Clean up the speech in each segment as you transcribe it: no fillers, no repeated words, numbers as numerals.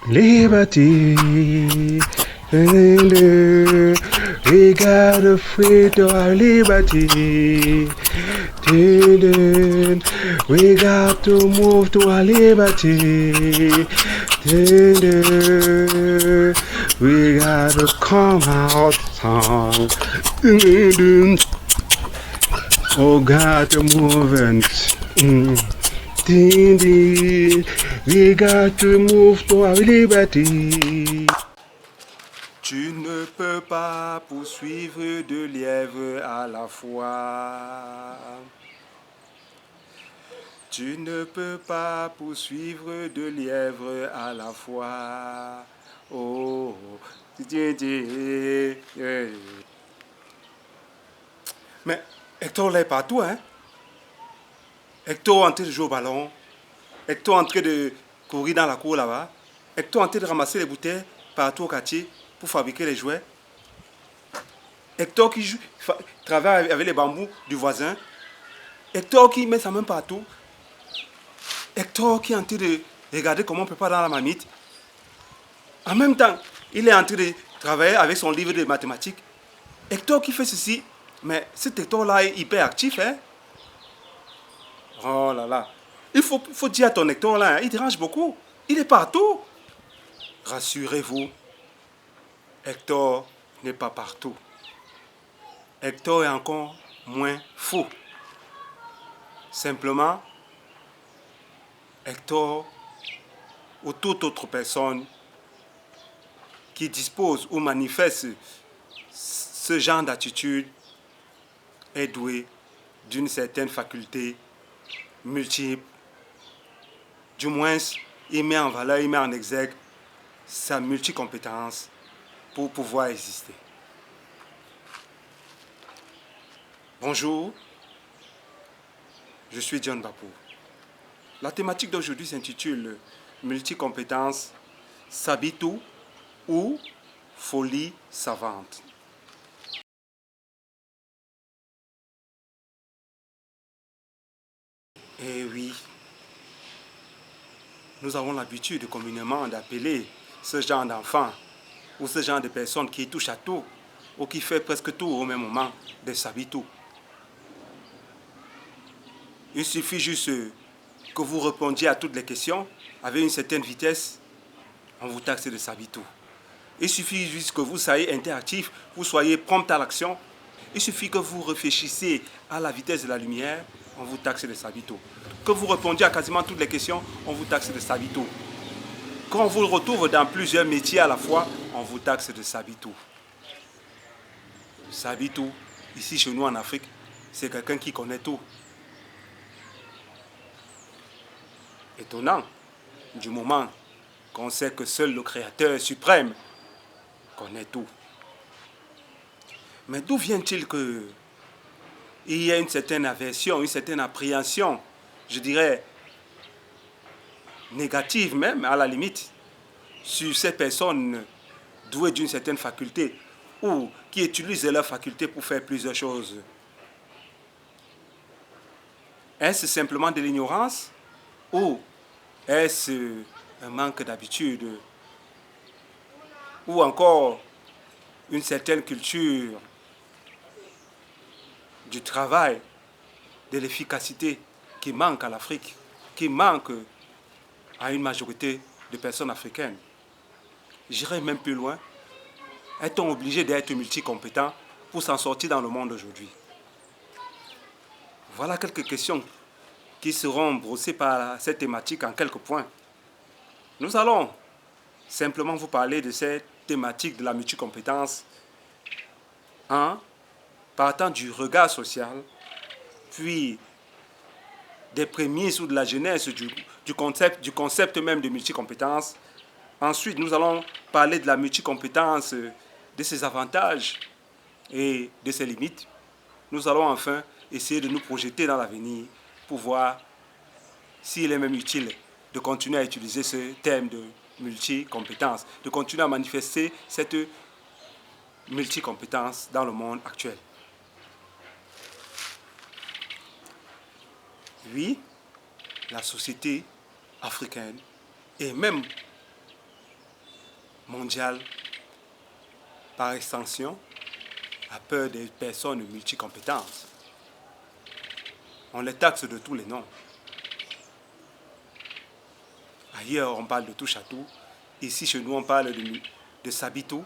Liberty, we gotta free to our liberty. We got to move to our liberty. We gotta come out song. Oh God, the movement. We got to move to our liberty. Tu ne peux pas poursuivre deux lièvres à la fois. Tu ne peux pas poursuivre deux lièvres à la fois. Oh, mais Hector là est partout, hein? Hector en train de jouer au ballon. Hector en train de courir dans la cour là-bas. Hector en train de ramasser les bouteilles partout au quartier pour fabriquer les jouets. Hector qui travaille avec les bambous du voisin. Hector qui met sa main partout. Hector qui est en train de regarder comment on prépare dans la marmite. En même temps, il est en train de travailler avec son livre de mathématiques. Hector qui fait ceci. Mais cet Hector-là est hyper actif, hein? Oh là là. Il faut dire à ton Hector-là, hein, il dérange beaucoup. Il est partout. Rassurez-vous, Hector n'est pas partout. Hector est encore moins fou. Simplement, Hector ou toute autre personne qui dispose ou manifeste ce genre d'attitude est doué d'une certaine faculté multiple. Du moins, il met en valeur, il met en exergue sa multicompétence pour pouvoir exister. Bonjour, je suis John Bapou. La thématique d'aujourd'hui s'intitule Multicompétence, Sabitu ou folie savante. Eh oui, nous avons l'habitude communément d'appeler ce genre d'enfants ou ce genre de personnes qui touchent à tout ou qui fait presque tout au même moment des sabitou. Il suffit juste que vous répondiez à toutes les questions avec une certaine vitesse, on vous taxe de sabitou. Il suffit juste que vous soyez interactif, vous soyez prompt à l'action. Il suffit que vous réfléchissiez à la vitesse de la lumière, on vous taxe de sabitou. Que vous répondiez à quasiment toutes les questions, on vous taxe de sabitou. Quand on vous retrouve dans plusieurs métiers à la fois, on vous taxe de sabitou. Sabitou, ici chez nous en Afrique, c'est quelqu'un qui connaît tout. Étonnant, du moment qu'on sait que seul le Créateur suprême connaît tout. Mais d'où vient-il qu'il y a une certaine aversion, une certaine appréhension, je dirais négative même à la limite, sur ces personnes douées d'une certaine faculté ou qui utilisent leur faculté pour faire plusieurs choses? Est-ce simplement de l'ignorance ou est-ce un manque d'habitude ou encore une certaine culture du travail, de l'efficacité qui manque à l'Afrique, qui manque à une majorité de personnes africaines? J'irai même plus loin. Est-on obligé d'être multicompétent pour s'en sortir dans le monde aujourd'hui? Voilà quelques questions qui seront brossées par cette thématique en quelques points. Nous allons simplement vous parler de cette thématique de la multicompétence en partant du regard social, puis des prémices ou de la genèse du concept même de multicompétence. Ensuite, nous allons parler de la multicompétence, de ses avantages et de ses limites. Nous allons enfin essayer de nous projeter dans l'avenir pour voir s'il est même utile de continuer à utiliser ce terme de multicompétence, de continuer à manifester cette multicompétence dans le monde actuel. Oui, la société africaine et même mondiale, par extension, a peur des personnes multicompétentes. On les taxe de tous les noms. Ailleurs, on parle de touche à tout. Ici, chez nous, on parle de sabitou.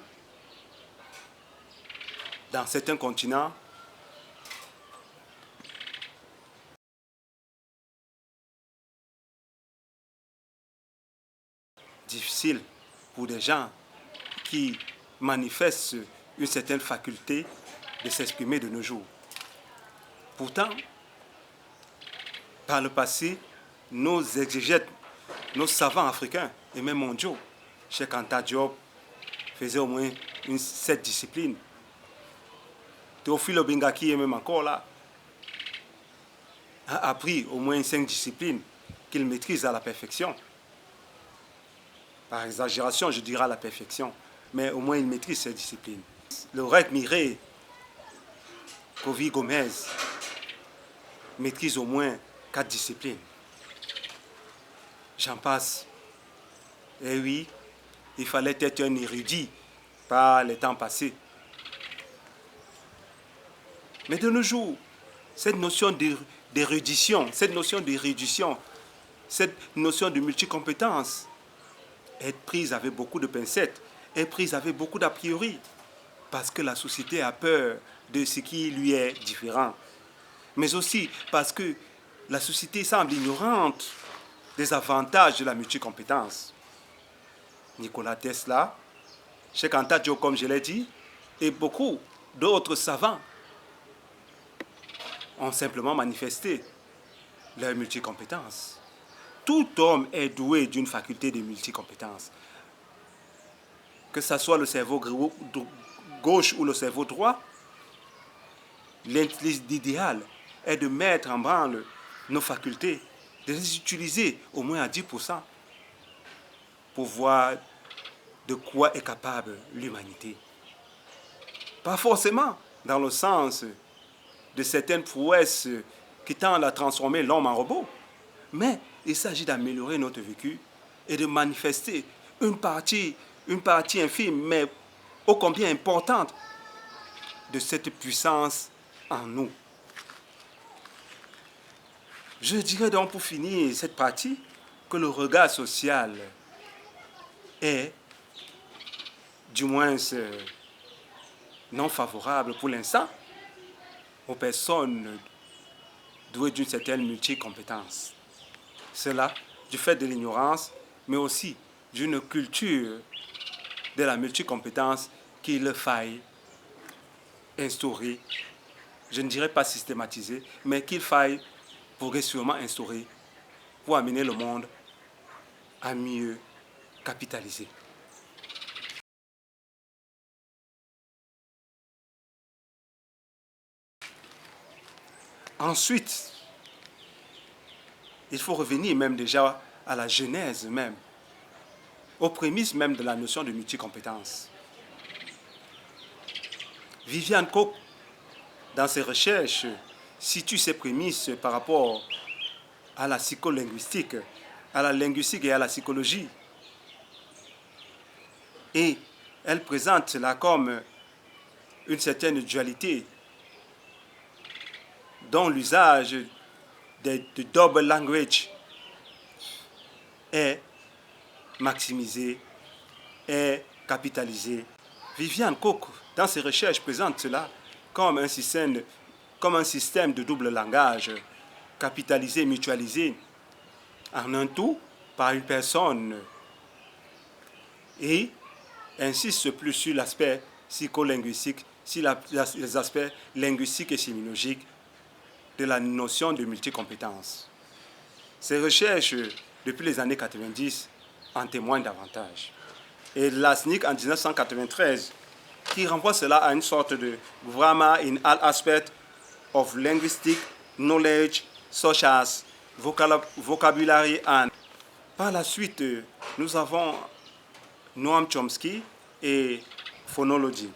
Dans certains continents, difficile pour des gens qui manifestent une certaine faculté de s'exprimer de nos jours. Pourtant, par le passé, nos exégètes, nos savants africains et même mondiaux, Cheikh Anta Diop faisait au moins 7 disciplines. Théophile Obenga, qui est même encore là, a appris au moins 5 disciplines qu'il maîtrise à la perfection. Par exagération, je dirais à la perfection, mais au moins il maîtrise ces disciplines. Le Red Miré, Kovi Gomez, maîtrise au moins 4 disciplines. J'en passe. Et oui, il fallait être un érudit par les temps passés. Mais de nos jours, cette notion d'érudition, cette notion de multicompétence est prise avec beaucoup de pincettes, est prise avec beaucoup d'a priori, parce que la société a peur de ce qui lui est différent. Mais aussi parce que la société semble ignorante des avantages de la multicompétence. Nikola Tesla, Cheikh Anta Diop, comme je l'ai dit, et beaucoup d'autres savants ont simplement manifesté leur multicompétence. Tout homme est doué d'une faculté de multicompétence. Que ce soit le cerveau gauche ou le cerveau droit, l'idéal est de mettre en branle nos facultés, de les utiliser au moins à 10% pour voir de quoi est capable l'humanité. Pas forcément dans le sens de certaines prouesses qui tendent à transformer l'homme en robot, mais il s'agit d'améliorer notre vécu et de manifester une partie infime, mais ô combien importante, de cette puissance en nous. Je dirais donc pour finir cette partie que le regard social est, du moins non favorable pour l'instant, aux personnes douées d'une certaine multicompétence. Cela du fait de l'ignorance, mais aussi d'une culture de la multicompétence qu'il faille instaurer, je ne dirais pas systématiser, mais qu'il faille progressivement instaurer pour amener le monde à mieux capitaliser. Ensuite, il faut revenir même déjà à la genèse même, aux prémices même de la notion de multicompétence. Viviane Koch, dans ses recherches, situe ses prémices par rapport à la psycholinguistique, à la linguistique et à la psychologie. Et elle présente cela comme une certaine dualité dont l'usage de double language est maximisé, est capitalisé. Viviane Koch, dans ses recherches, présente cela comme un système de double langage, capitalisé, mutualisé, en un tout par une personne, et insiste plus sur l'aspect psycholinguistique, sur les aspects linguistiques et sémiologiques de la notion de multicompétence. Ces recherches, depuis les années 90, en témoignent davantage. Et Lasnik, en 1993, qui renvoie cela à une sorte de grammar in all aspects of linguistic knowledge, such as vocabulary and. Par la suite, nous avons Noam Chomsky et phonologie.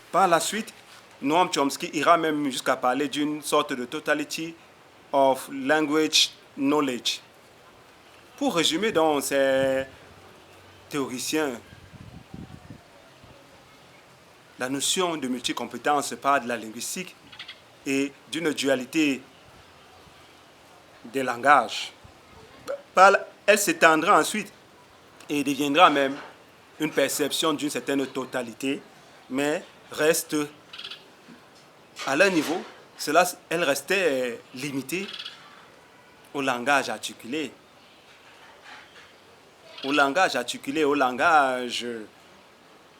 Par la suite, Noam Chomsky ira même jusqu'à parler d'une sorte de totality of language knowledge. Pour résumer donc, théoriciens, la notion de multicompétence part de la linguistique et d'une dualité des langages. Elle s'étendra ensuite et deviendra même une perception d'une certaine totalité, mais reste à leur niveau, elle restait limitée au langage articulé. Au langage articulé, au langage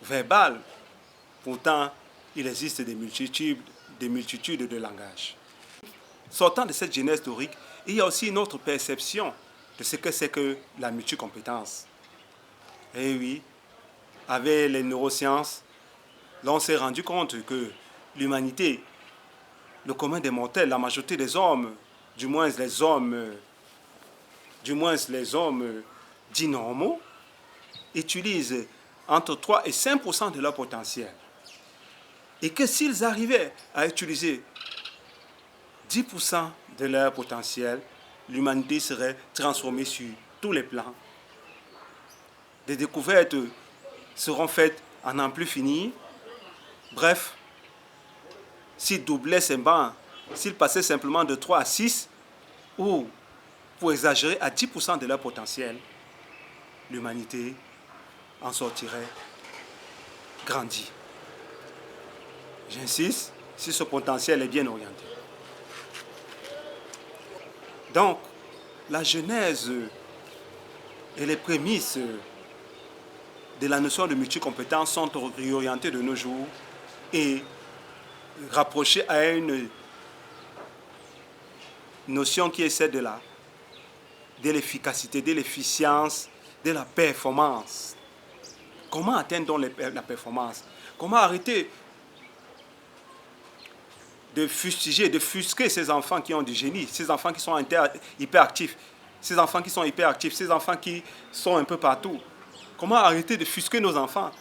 verbal. Pourtant, il existe des multitudes de langages. Sortant de cette genèse théorique, il y a aussi une autre perception de ce que c'est que la multicompétence. Et oui, avec les neurosciences, là on s'est rendu compte que l'humanité, le commun des mortels, la majorité des hommes, du moins les hommes dits normaux, utilisent entre 3 et 5% de leur potentiel. Et que s'ils arrivaient à utiliser 10% de leur potentiel, l'humanité serait transformée sur tous les plans. Des découvertes seront faites à n'en plus finir. Bref, s'ils doublaient ces bancs, s'ils passaient simplement de 3 à 6, ou, pour exagérer, à 10% de leur potentiel, l'humanité en sortirait grandie. J'insiste, si ce potentiel est bien orienté. Donc, la genèse et les prémices de la notion de multicompétence sont réorientées de nos jours et rapprochées à une notion qui est celle de l'efficacité, de l'efficience, de la performance. Comment atteindre donc la performance? Comment arrêter de fustiger, de fusquer ces enfants qui ont du génie, ces enfants qui sont hyperactifs, ces enfants qui sont un peu partout? Comment arrêter de fusquer nos enfants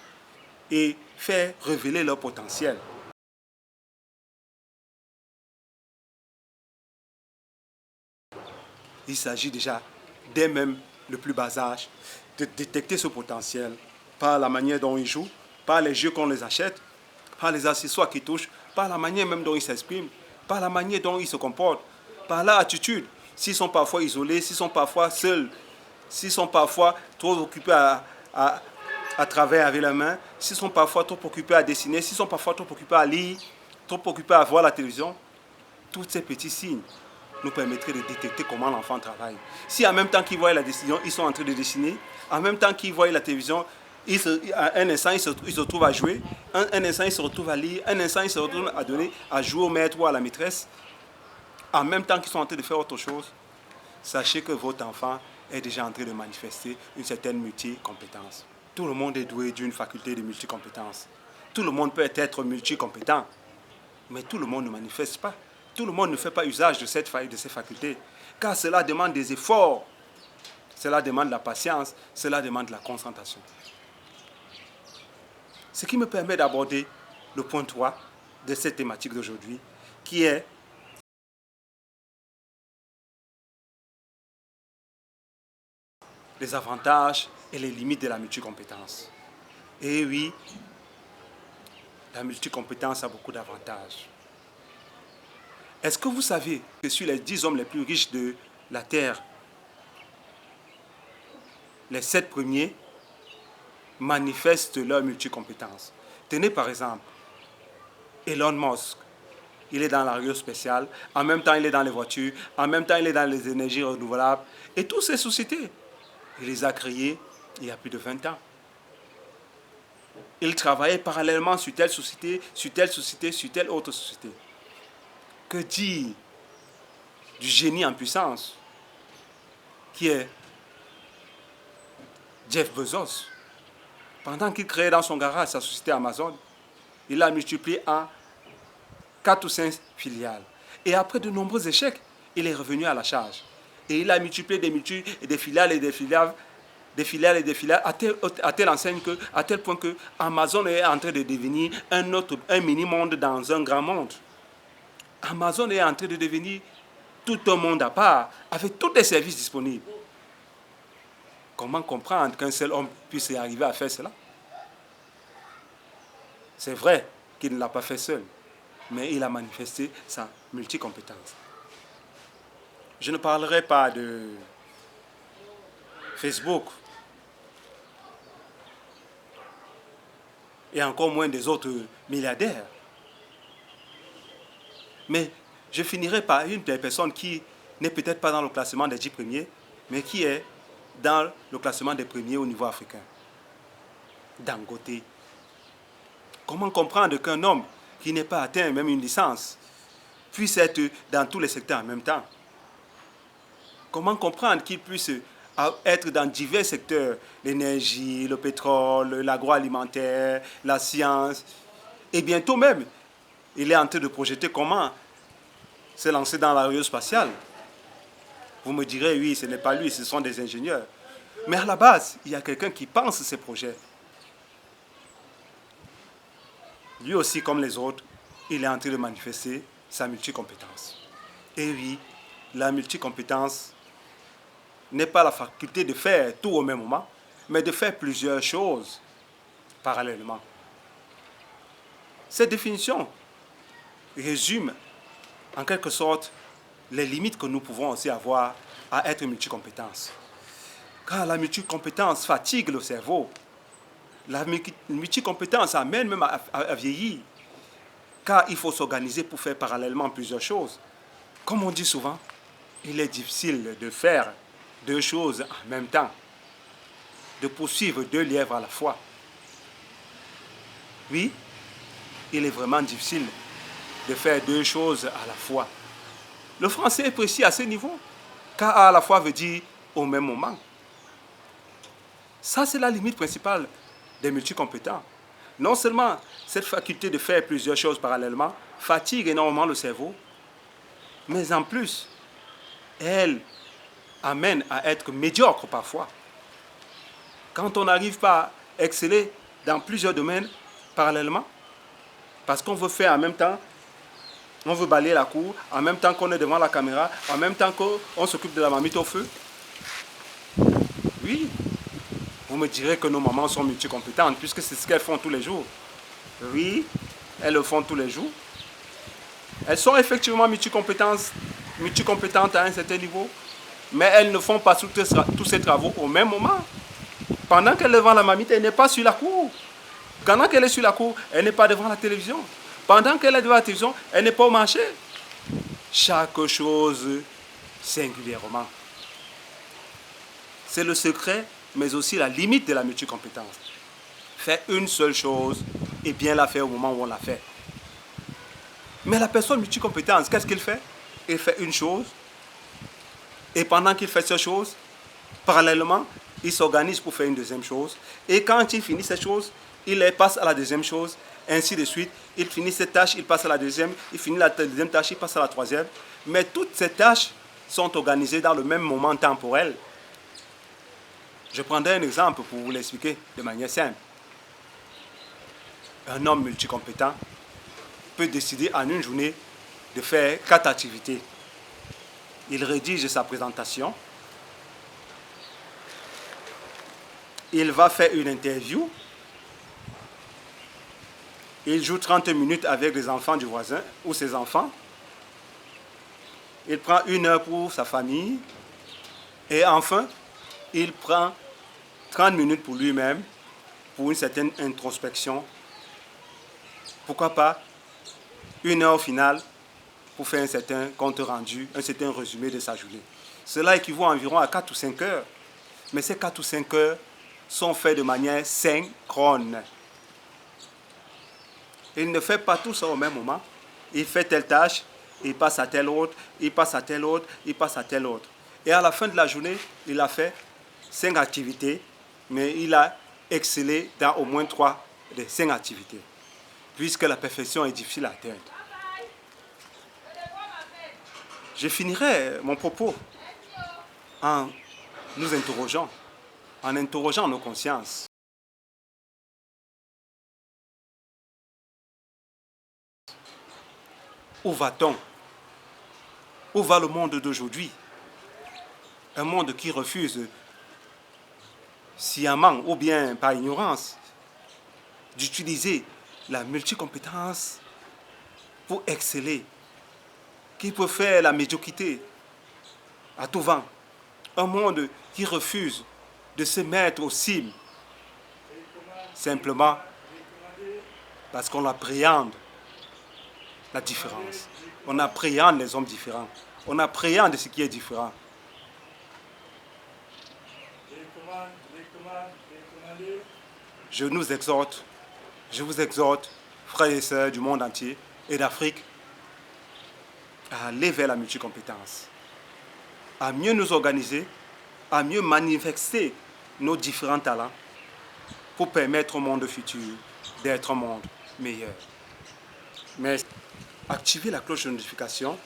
et faire révéler leur potentiel? Il s'agit déjà, dès même le plus bas âge, de détecter ce potentiel par la manière dont ils jouent, par les jeux qu'on les achète, par les accessoires qu'ils touchent, par la manière même dont ils s'expriment, par la manière dont ils se comportent, par leur attitude. S'ils sont parfois isolés, s'ils sont parfois seuls, s'ils sont parfois trop occupés à travailler avec la main, s'ils sont parfois trop occupés à dessiner, s'ils sont parfois trop occupés à lire, trop occupés à voir la télévision, tous ces petits signes nous permettraient de détecter comment l'enfant travaille. Si en même temps qu'ils voient la décision, ils sont en train de dessiner, en même temps qu'ils voient la télévision, un instant, ils se retrouvent à jouer, un instant, ils se retrouvent à lire, un instant, ils se retrouvent à jouer au maître ou à la maîtresse, en même temps qu'ils sont en train de faire autre chose. Sachez que votre enfant est déjà en train de manifester une certaine multicompétence. Tout le monde est doué d'une faculté de multicompétence. Tout le monde peut être multicompétent, mais tout le monde ne manifeste pas. Tout le monde ne fait pas usage de ces facultés, car cela demande des efforts, cela demande la patience, cela demande la concentration. Ce qui me permet d'aborder le point 3 de cette thématique d'aujourd'hui, qui est les avantages et les limites de la multicompétence. Et oui, la multicompétence a beaucoup d'avantages. Est-ce que vous savez que sur les 10 hommes les plus riches de la Terre, les 7 premiers manifestent leur multicompétence? Tenez par exemple Elon Musk. Il est dans l'aérospatiale, en même temps il est dans les voitures, en même temps il est dans les énergies renouvelables. Et toutes ces sociétés, il les a créées il y a plus de 20 ans. Il travaillait parallèlement sur telle société, sur telle société, sur telle autre société. Que dire du génie en puissance qui est Jeff Bezos? Pendant qu'il créait dans son garage sa société Amazon, il l'a multiplié en 4 ou 5 filiales. Et après de nombreux échecs, il est revenu à la charge. Et il a multiplié des filiales et des filiales, à telle enseigne à tel point que Amazon est en train de devenir un mini-monde dans un grand monde. Amazon est en train de devenir tout un monde à part, avec tous les services disponibles. Comment comprendre qu'un seul homme puisse y arriver à faire cela? C'est vrai qu'il ne l'a pas fait seul, mais il a manifesté sa multicompétence. Je ne parlerai pas de Facebook et encore moins des autres milliardaires. Mais je finirai par une des personnes qui n'est peut-être pas dans le classement des 10 premiers, mais qui est dans le classement des premiers au niveau africain. Dangote. Comment comprendre qu'un homme qui n'est pas atteint même une licence puisse être dans tous les secteurs en même temps? Comment comprendre qu'il puisse être dans divers secteurs, l'énergie, le pétrole, l'agroalimentaire, la science, et bientôt même, il est en train de projeter comment se lancer dans l'aérospatiale. Vous me direz, oui, ce n'est pas lui, ce sont des ingénieurs. Mais à la base, il y a quelqu'un qui pense ces projets. Lui aussi, comme les autres, il est en train de manifester sa multicompétence. Et oui, la multicompétence n'est pas la faculté de faire tout au même moment, mais de faire plusieurs choses parallèlement. Cette définition résume en quelque sorte les limites que nous pouvons aussi avoir à être multicompétence. Car la multicompétence fatigue le cerveau. La multicompétence amène même à vieillir. Car il faut s'organiser pour faire parallèlement plusieurs choses. Comme on dit souvent, il est difficile de faire deux choses en même temps, de poursuivre deux lièvres à la fois. Oui, il est vraiment difficile de faire deux choses à la fois. Le français est précis à ce niveau, car à la fois veut dire au même moment. Ça, c'est la limite principale des multicompétents. Non seulement cette faculté de faire plusieurs choses parallèlement fatigue énormément le cerveau, mais en plus, elle amène à être médiocre parfois. Quand on n'arrive pas à exceller dans plusieurs domaines parallèlement, parce qu'on veut faire en même temps, on veut balayer la cour, en même temps qu'on est devant la caméra, en même temps qu'on s'occupe de la marmite au feu. Oui, vous me direz que nos mamans sont multicompétentes, puisque c'est ce qu'elles font tous les jours. Oui, elles le font tous les jours. Elles sont effectivement multicompétentes à un certain niveau, mais elles ne font pas tous ces travaux au même moment. Pendant qu'elle est devant la marmite, elle n'est pas sur la cour. Pendant qu'elle est sur la cour, elle n'est pas devant la télévision. Pendant qu'elle est devant la télévision, elle n'est pas au marché. Chaque chose singulièrement. C'est le secret, mais aussi la limite de la multicompétence. Faire une seule chose et bien la faire au moment où on la fait. Mais la personne multicompétence, qu'est-ce qu'il fait? Il fait une chose, et pendant qu'il fait cette chose, parallèlement, il s'organise pour faire une deuxième chose. Et quand il finit cette chose, il passe à la deuxième chose, ainsi de suite. Il finit cette tâche, il passe à la deuxième, il finit la deuxième tâche, il passe à la troisième. Mais toutes ces tâches sont organisées dans le même moment temporel. Je prendrai un exemple pour vous l'expliquer de manière simple. Un homme multicompétent peut décider en une journée de faire 4 activités. Il rédige sa présentation, il va faire une interview, il joue 30 minutes avec les enfants du voisin ou ses enfants, il prend 1 heure pour sa famille et enfin, il prend 30 minutes pour lui-même, pour une certaine introspection. Pourquoi pas 1 heure au final pour faire un certain compte rendu, un certain résumé de sa journée. Cela équivaut environ à 4 ou 5 heures. Mais ces 4 ou 5 heures sont faits de manière synchrone. Il ne fait pas tout ça au même moment. Il fait telle tâche, il passe à telle autre, il passe à telle autre, il passe à telle autre. Et à la fin de la journée, il a fait 5 activités, mais il a excellé dans au moins 3 des 5 activités, puisque la perfection est difficile à atteindre. Je finirai mon propos en nous interrogeant, en interrogeant nos consciences. Où va-t-on? Où va le monde d'aujourd'hui? Un monde qui refuse sciemment ou bien par ignorance, d'utiliser la multicompétence pour exceller, qui peut faire la médiocrité à tout vent. Un monde qui refuse de se mettre au cible simplement parce qu'on appréhende la différence. On appréhende les hommes différents. On appréhende ce qui est différent. Je nous exhorte, je vous exhorte, frères et sœurs du monde entier et d'Afrique, à aller vers la multicompétence, à mieux nous organiser, à mieux manifester nos différents talents pour permettre au monde futur d'être un monde meilleur. Mais activez la cloche de notification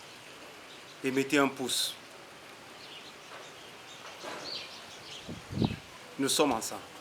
et mettez un pouce. Nous sommes ensemble.